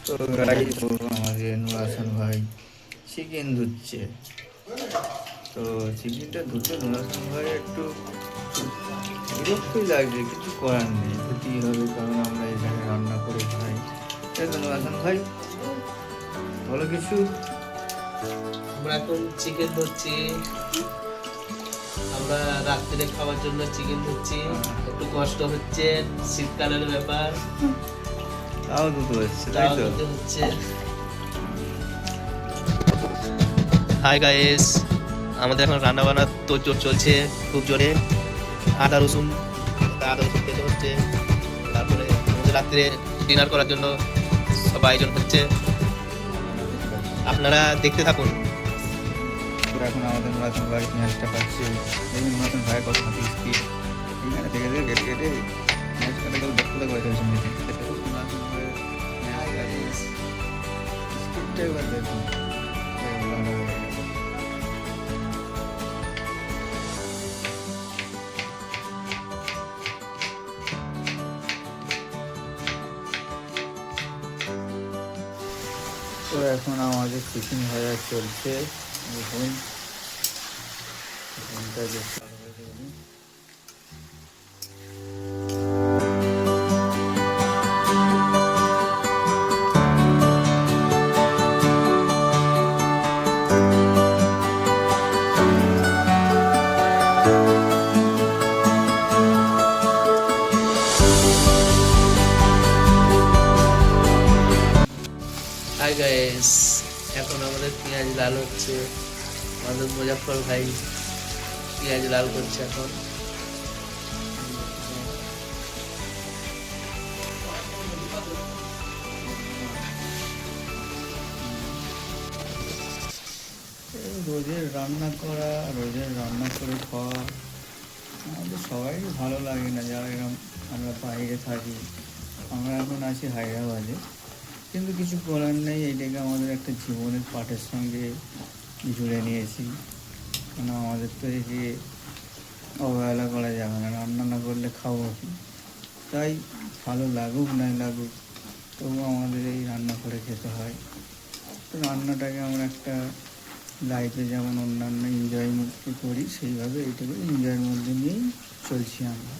তো গাইস, তো আমাদের নূর হাসান ভাই চিকেন ধুচ্ছে। তো চিকেনটা ধুতে নূর হাসান ভাই একটু বিরক্তই লাগছে, কিছু করার নেই, ধুতেই হবে, কারণ আমরা এখানে রান্না করে খাই। তাই তো নূর হাসান ভাই, বলো কিছু। আমরা এখন চিকেন ধরছি। আমরা রাত্রে খাওয়ার জন্য চিকেন ধরছি। একটু কষ্ট হচ্ছে, শীতকালের ব্যাপার, তাও দুটো হচ্ছে, তাই তাও তো? ধরতে হচ্ছে। হাই গাইস, আমাদের এখন রান্না বান্না তোড়জোড় চলছে খুব জোরে। আদা রসুন খেতে হচ্ছে। তারপরে আমাদের রাত্রে ডিনার করার জন্য সব আয়োজন হচ্ছে। আপনারা দেখতে থাকুন। তো এখন আমাদের নূর হাসান ভাই পেঁয়াজটা পাচ্ছে। এই নূর হাসান ভাই কত হাতে স্পিড, এখানে থেকে থেকে কেটে কেটে পেঁয়াজ কাটা গেলে দক্ষতা করে ফেলছেন। নূর হাসান ভাইয়ের পেঁয়াজ কাটে স্পিডটা এবার দেখুন। তো এখন আমাদের চিকেন ভাজা চলছে। দেখুন চিকেনটা বেশ ভালোভাবে দিন। হাই গাইস, এখন আমাদের পেঁয়াজ লাল হচ্ছে। আমাদের মুজাফফর ভাই পেঁয়াজ লাল করছে এখন। এই রোজের রান্না করা, রোজের রান্না করে খাওয়া আমাদের সবাই ভালো লাগে না, যারা এরকম আমরা বাইরে থাকি। আমরা এখন আছি হায়দ্রাবাদে, কিন্তু কিছু করার নেই, এইটাকে আমাদের একটা জীবনের পাঠের সঙ্গে জুড়ে নিয়েছি। কেন আমাদের তো এই যে অবহেলা করা যাবে না, রান্না না করলে খাবো কি? তাই ভালো লাগুক নাই লাগুক, তবু আমাদের এই রান্না করে খেতে হয়। তো রান্নাটাকে আমরা একটা লাইফে যেমন অন্যান্য এনজয় করি, সেইভাবে এইটাকে এনজয়ের মধ্যে নিয়েই চলছি আমরা।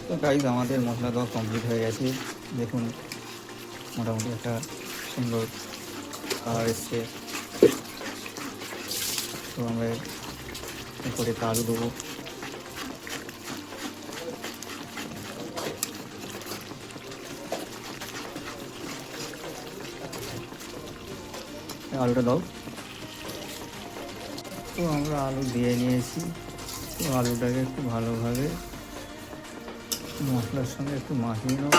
তো গাইজ, আমাদের মশলা দেওয়া কমপ্লিট হয়ে গেছে। দেখুন মোটামুটি একটা সুন্দর কালার এসছে। তো আমরা এরপরে আলু দেবো। আলুটা দাও। তো আমরা আলু দিয়ে নিয়েছি। তো আলুটাকে একটু ভালোভাবে মশলার সঙ্গে একটু মাখিয়ে নেবো।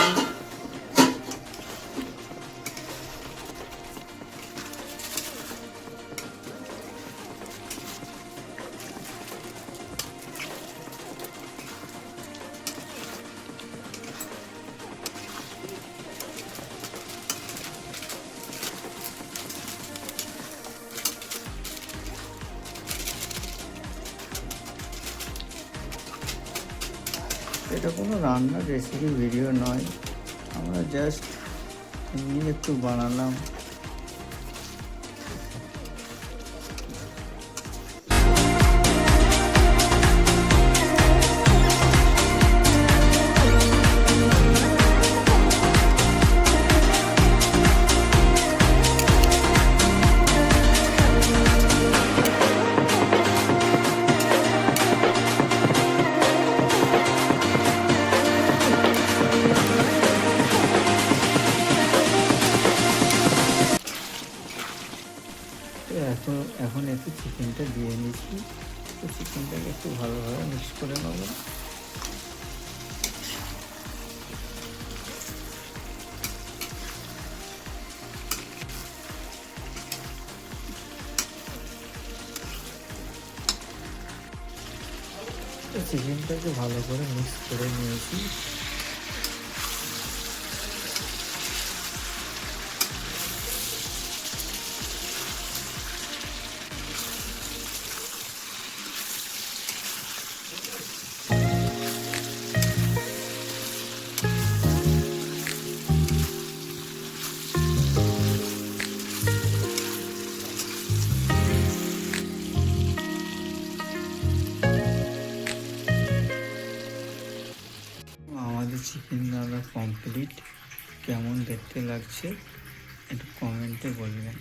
এটা কোনো রান্নার রেসিপি ভিডিও নয়, আমরা জাস্ট এমনি একটু বানালাম। তো এখন একটু চিকেনটা দিয়ে নিচ্ছি। তো চিকেনটাকে একটু ভালোভাবে মিক্স করে নেবো। তো চিকেনটাকে ভালো করে মিক্স করে নিয়েছি। কমপ্লিট। কেমন দেখতে লাগছে একটু কমেন্টে বলবেন।